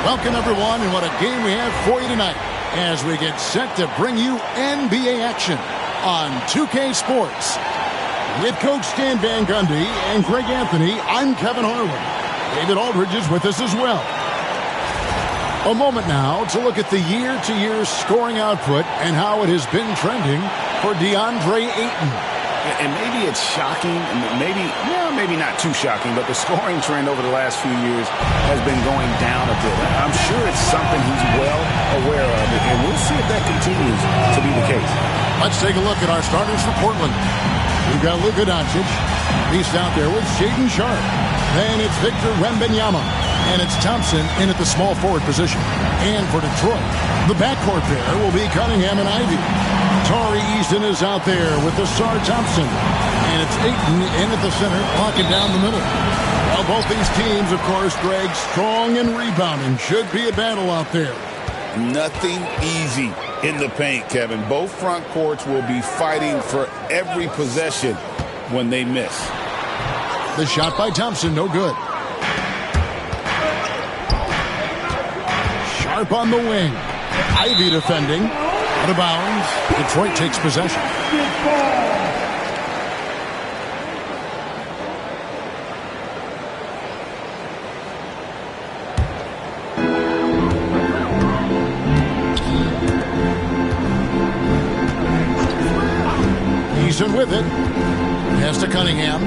Welcome, everyone, and what a game we have for you tonight as we get set to bring you NBA action on 2K Sports. With Coach Stan Van Gundy and Greg Anthony, I'm Kevin Harlan. David Aldridge is with us as well. A moment now to look at the year-to-year scoring output and how it has been trending for DeAndre Ayton. And maybe it's shocking, maybe not too shocking, but the scoring trend over the last few years has been going down a bit. I'm sure it's something he's well aware of, and we'll see if that continues to be the case. Let's take a look at our starters for Portland. We've got Luka Doncic. He's out there with Shaedon Sharpe. Then it's Victor Wembanyama. And it's Thompson in at the small forward position. And for Detroit, the backcourt pair will be Cunningham and Ivy. Tari Eason is out there with Ausar Thompson. And it's Ayton in at the center, locking down the middle. Well, both these teams, of course, Greg, strong and rebounding. Should be a battle out there. Nothing easy in the paint, Kevin. Both front courts will be fighting for every possession when they miss. The shot by Thompson, no good. Sharp on the wing. Ivy defending. Out of bounds. Detroit takes possession. Eason with it. Pass to Cunningham.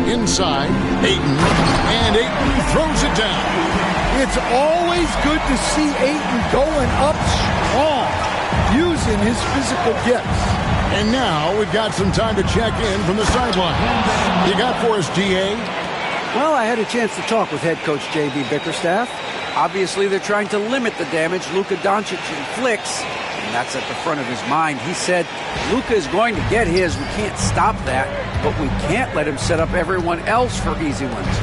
Inside. Ayton. And Ayton throws it down. It's always good to see Ayton going up strong, using his physical gifts. And now we've got some time to check in from the sideline. You got for us, DA? Well, I had a chance to talk with head coach J.B. Bickerstaff. Obviously, they're trying to limit the damage Luka Doncic inflicts, and that's at the front of his mind. He said, Luka is going to get his. We can't stop that, but we can't let him set up everyone else for easy ones.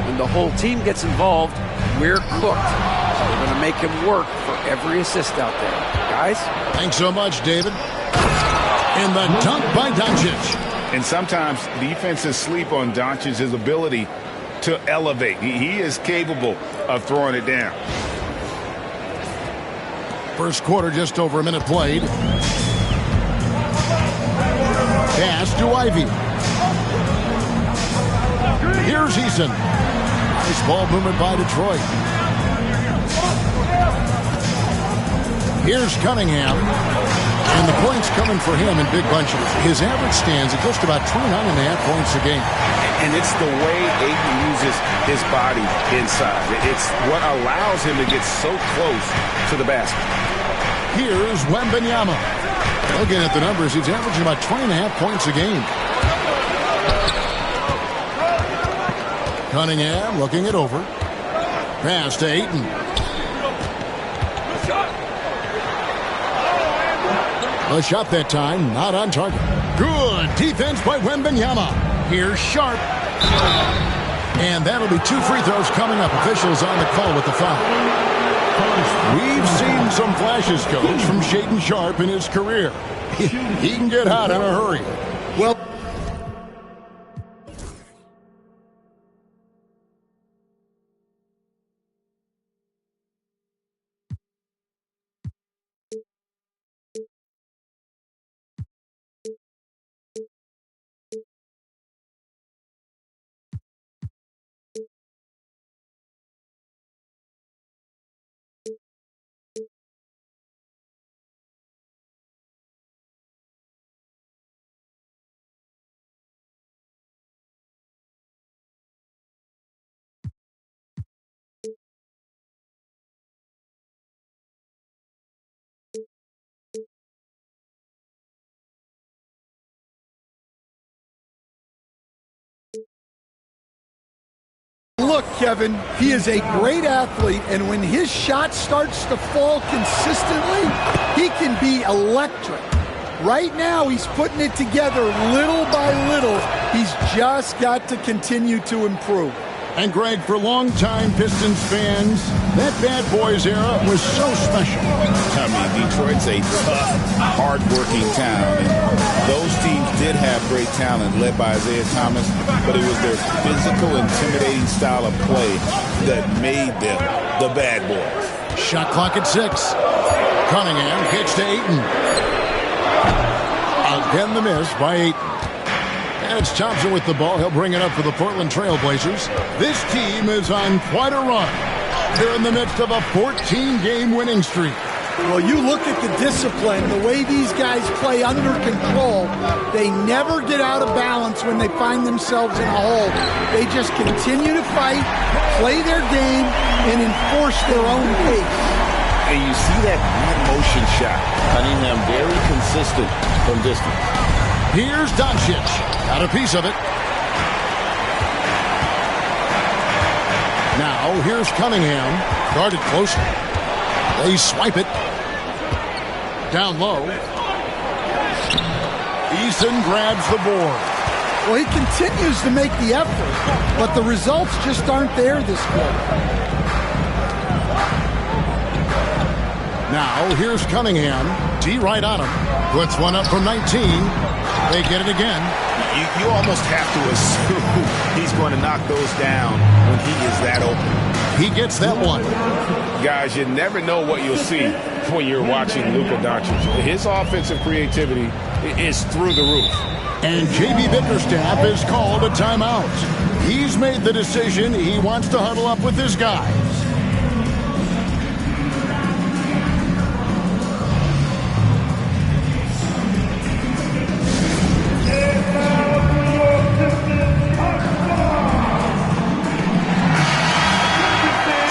When the whole team gets involved, we're cooked. So we're going to make him work for every assist out there. Guys? Thanks so much, David. And the dunk by Doncic. And sometimes defenses sleep on Doncic's ability to elevate. He is capable of throwing it down. First quarter, just over a minute played. Pass to Ivy. Here's Eason. Nice ball movement by Detroit. Here's Cunningham. And the points coming for him in big bunches. His average stands at just about 29.5 points a game. And it's the way Ayton uses his body inside. It's what allows him to get so close to the basket. Here's Wembanyama. Looking at the numbers, he's averaging about 20.5 points a game. Cunningham looking it over. Pass to Ayton. A shot that time, not on target. Good defense by Wembanyama. Here's Sharpe. And that'll be 2 free throws coming up. Officials on the call with the foul. We've seen some flashes, Coach, from Shaedon Sharpe in his career. He can get hot in a hurry. Well, look, Kevin, he is a great athlete, and when his shot starts to fall consistently, he can be electric. Right now, he's putting it together little by little. He's just got to continue to improve. And Greg, for longtime Pistons fans, that Bad Boys era was so special. I mean, Detroit's a tough, hard-working town. And those teams did have great talent led by Isaiah Thomas, but it was their physical, intimidating style of play that made them the Bad Boys. Shot clock at 6. Cunningham pitch to Ayton. Again the miss by Ayton. And it's Thompson with the ball. He'll bring it up for the Portland Trail Blazers. This team is on quite a run. They're in the midst of a 14-game winning streak. Well, you look at the discipline, the way these guys play under control. They never get out of balance when they find themselves in a hole. They just continue to fight, play their game, and enforce their own pace. And you see that motion shot. Cunningham very consistent from distance. Here's Doncic. Got a piece of it. Now, here's Cunningham. Guarded closely. They swipe it. Down low. Eason grabs the board. Well, he continues to make the effort, but the results just aren't there this quarter. Now, here's Cunningham. D right on him. Puts one up from 19. They get it again. You almost have to assume he's going to knock those down when he is that open. He gets that one. Guys, you never know what you'll see when you're watching Luka Doncic. His offensive creativity is through the roof. And J.B. Bickerstaff has called a timeout. He's made the decision. He wants to huddle up with his guys.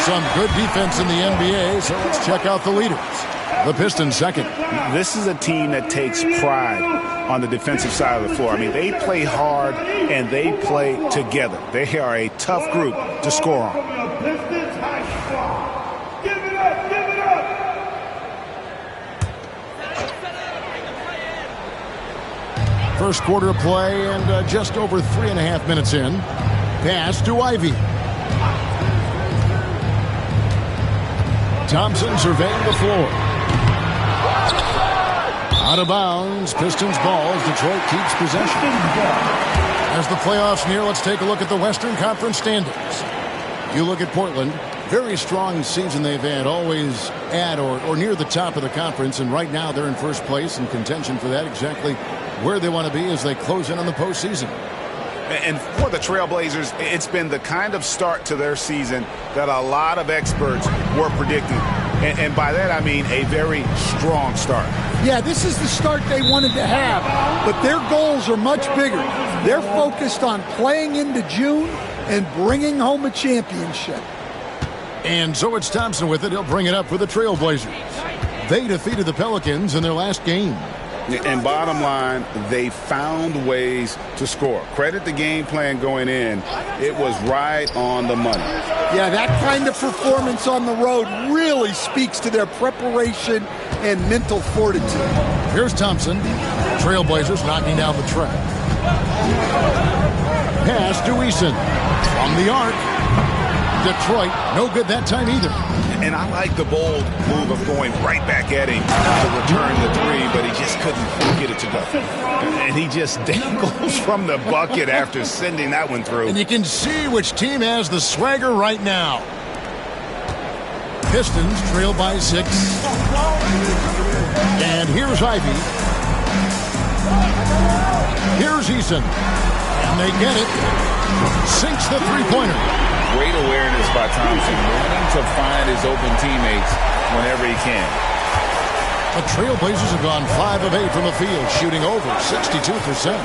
Some good defense in the NBA, so let's check out the leaders. The Pistons second. This is a team that takes pride on the defensive side of the floor. I mean, they play hard and they play together. They are a tough group to score on. Give it up, give it up. First quarter of play and just over 3.5 minutes in. Pass to Ivy. Thompson surveying the floor. Out of bounds. Pistons ball as Detroit keeps possession. As the playoffs near, let's take a look at the Western Conference standings. You look at Portland. Very strong season they've had. Always at or near the top of the conference. And right now they're in first place in contention for that. Exactly where they want to be as they close in on the postseason. And for the Trailblazers, it's been the kind of start to their season that a lot of experts were predicting. And by that, I mean a very strong start. Yeah, this is the start they wanted to have, but their goals are much bigger. They're focused on playing into June and bringing home a championship. And so it's Thompson with it. He'll bring it up for the Trailblazers. They defeated the Pelicans in their last game. And bottom line, they found ways to score. Credit the game plan going in. It was right on the money. Yeah, that kind of performance on the road really speaks to their preparation and mental fortitude. Here's Thompson. Trailblazers knocking down the track. Pass to Eason. From the arc. Detroit, no good that time either. And I like the bold move of going right back at him to return the three, but he just couldn't get it to go. And he just dangles from the bucket after sending that one through. And you can see which team has the swagger right now. Pistons trail by 6. And here's Ivy. Here's Eason. And they get it. Sinks the three-pointer. Great awareness by Thompson, wanting to find his open teammates whenever he can. The Trailblazers have gone 5 of 8 from the field, shooting over 62%.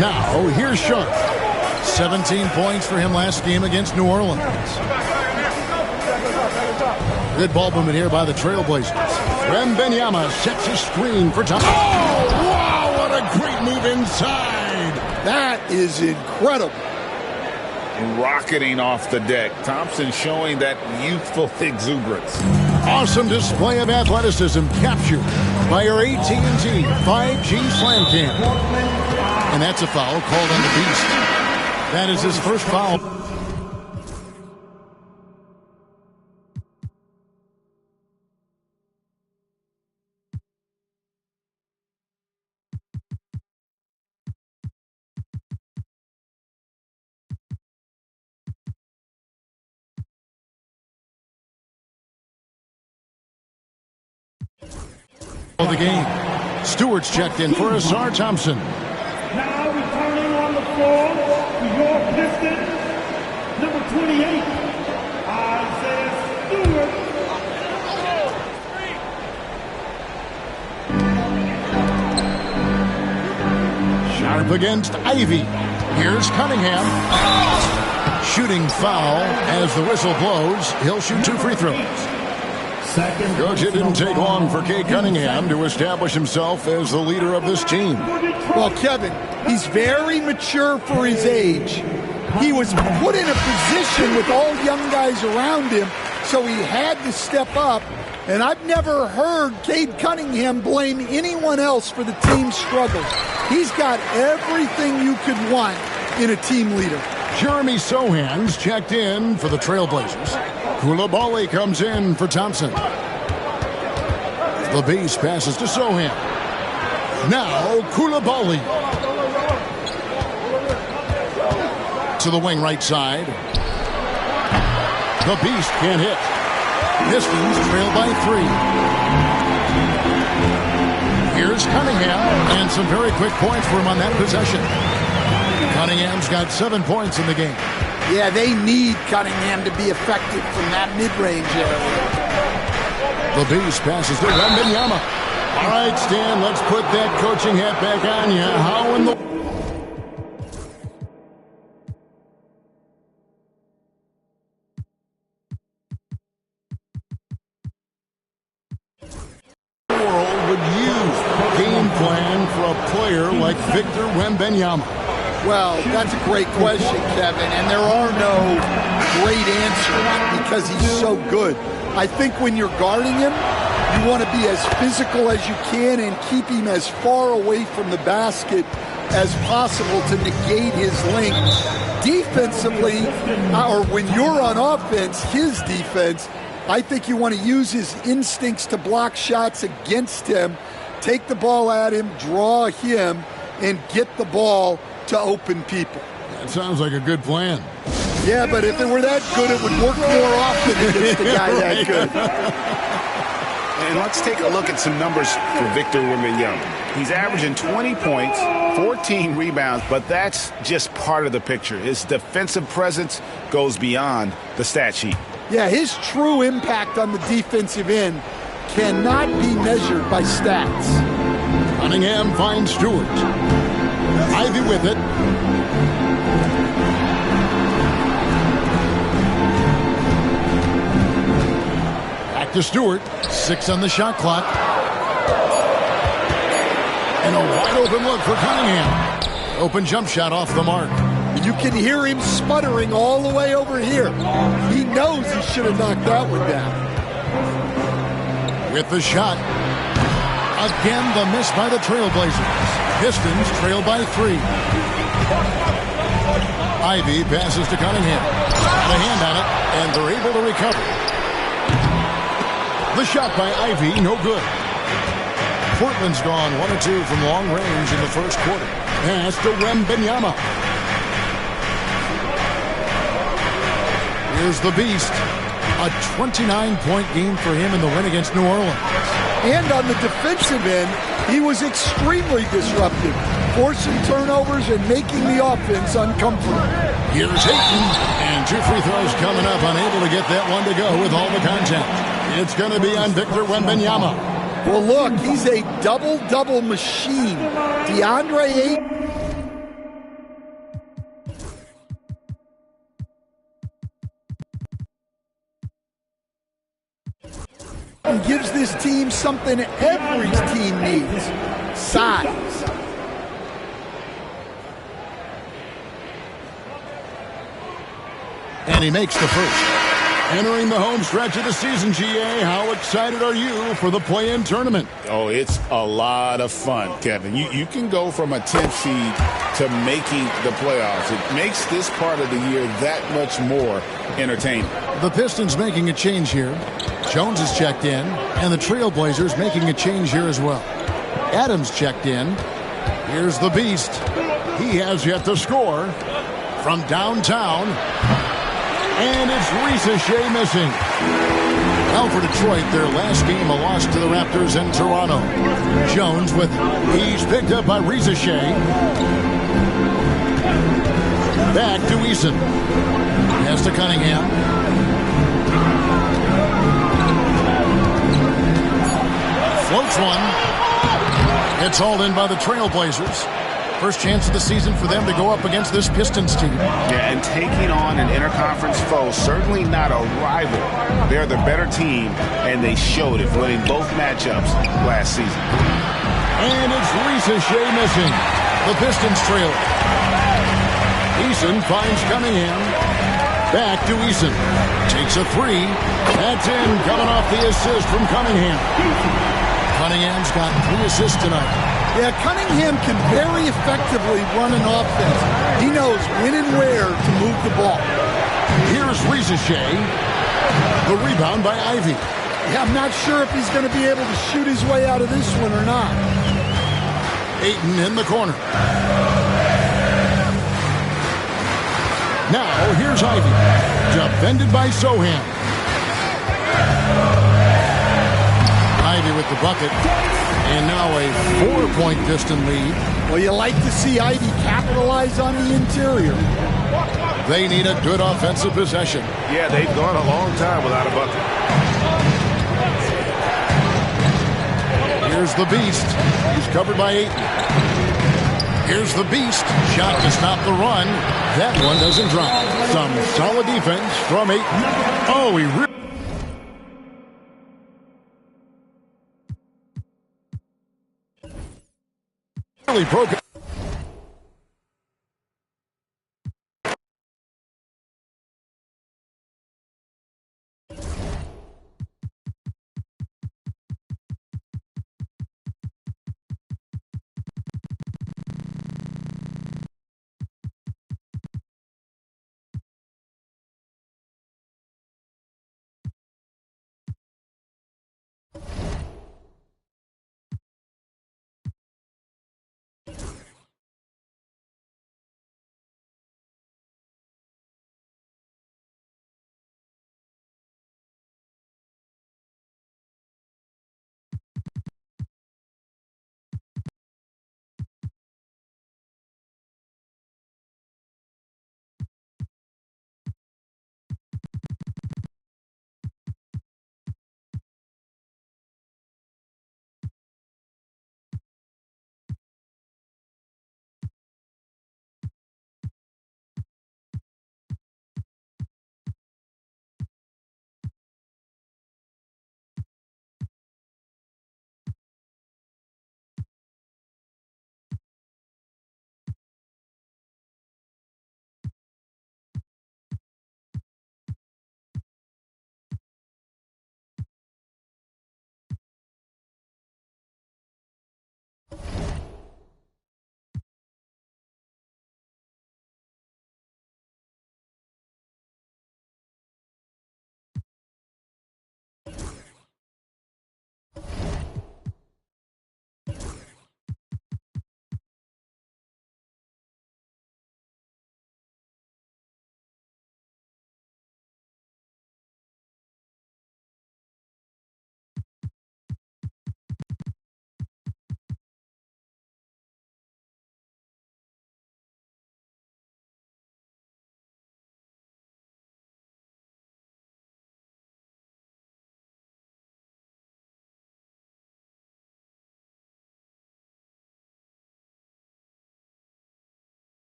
Now, here's Sharp. 17 points for him last game against New Orleans. Good ball movement here by the Trailblazers. Wembanyama sets a screen for Thompson. Oh, wow, what a great move inside. That is incredible. Rocketing off the deck. Thompson showing that youthful exuberance. Awesome display of athleticism captured by our AT&T 5G Slam Cam. And that's a foul called on the Beast. That is his first foul. of the game. Stewart's checked in for Azar Thompson. Now returning on the floor to your Pistons, number 28, Isaiah Stewart. Sharp against Ivy. Here's Cunningham. Shooting foul as the whistle blows. He'll shoot 2 free throws. Coach, it didn't take long for Cade Cunningham to establish himself as the leader of this team. Well, Kevin, he's very mature for his age. He was put in a position with all young guys around him, so he had to step up. And I've never heard Cade Cunningham blame anyone else for the team's struggles. He's got everything you could want in a team leader. Jeremy Sohan's checked in for the Trailblazers. Koulibaly comes in for Thompson. The Beast passes to Sohan. Now Koulibaly. To the wing right side. The Beast can't hit. Pistons trail by 3. Here's Cunningham, and some very quick points for him on that possession. Cunningham's got 7 points in the game. Yeah, they need Cunningham to be effective from that mid-range area. The Beast passes to Wembanyama. All right, Stan, let's put that coaching hat back on you. How in the world would you game plan for a player like Victor Wembanyama? Well, that's a great question, Kevin, and there are no great answers because he's so good. I think when you're guarding him, you want to be as physical as you can and keep him as far away from the basket as possible to negate his length. Defensively, or when you're on offense, his defense, I think you want to use his instincts to block shots against him, take the ball at him, draw him, and get the ball to open people. That sounds like a good plan. Yeah, but if it were that good, it would work more often against a guy that good. And let's take a look at some numbers for Victor Wembanyama. He's averaging 20 points, 14 rebounds, but that's just part of the picture. His defensive presence goes beyond the stat sheet. Yeah, his true impact on the defensive end cannot be measured by stats. Cunningham finds Stewart. Ivy with it. Back to Stewart. 6 on the shot clock. And a wide open look for Cunningham. Open jump shot off the mark. You can hear him sputtering all the way over here. He knows he should have knocked that one down. With the shot. Again, the miss by the Trailblazers. Pistons trail by 3. Ivy passes to Cunningham. The hand on it, and they're able to recover. The shot by Ivy, no good. Portland's gone 1 of 2 from long range in the first quarter. Pass to Wembanyama. Here's the Beast. A 29-point game for him in the win against New Orleans. And on the defensive end, he was extremely disruptive, forcing turnovers and making the offense uncomfortable. Here's Ayton, and 2 free throws coming up, unable to get that one to go with all the contact. It's going to be on Victor Wembanyama. Well, look, he's a double-double machine. DeAndre Ayton gives this team something every team needs: size. And he makes the first. Entering the home stretch of the season, GA, how excited are you for the play-in tournament? Oh, it's a lot of fun, Kevin. You can go from a 10th seed to making the playoffs. It makes this part of the year that much more entertaining. The Pistons making a change here. Jones is checked in, and the Trailblazers making a change here as well. Adams checked in. Here's the Beast. He has yet to score from downtown. And it's Risa Shea missing. Now for Detroit, their last game, a loss to the Raptors in Toronto. Jones with it. He's picked up by Reza Shea. Back to Eason. Pass to Cunningham. Floats one. It's hauled in by the Trailblazers. First chance of the season for them to go up against this Pistons team. Yeah, and taking on an interconference foe, certainly not a rival. They're the better team, and they showed it, winning both matchups last season. And it's Reza Shea missing. The Pistons trail. Eason finds Cunningham. Back to Eason. Takes a three. That's in, coming off the assist from Cunningham. Cunningham's got 3 assists tonight. Yeah, Cunningham can very effectively run an offense. He knows when and where to move the ball. Here's Reza Shea. The rebound by Ivy. Yeah, I'm not sure if he's going to be able to shoot his way out of this one or not. Ayton in the corner. Now, here's Ivy. Defended by Sohan. Ivy with the bucket. And now a 4-point Piston lead. Well, you like to see Ivy capitalize on the interior. They need a good offensive possession. Yeah, they've gone a long time without a bucket. Here's the Beast. He's covered by Ayton. Here's the Beast. Shot to stop the run. That one doesn't drop. Some solid defense from Ayton. Oh, he really broke it.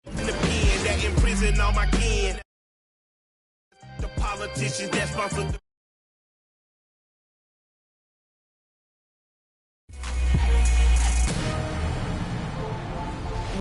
In the pen that imprison all my kin. The politicians that sponsor the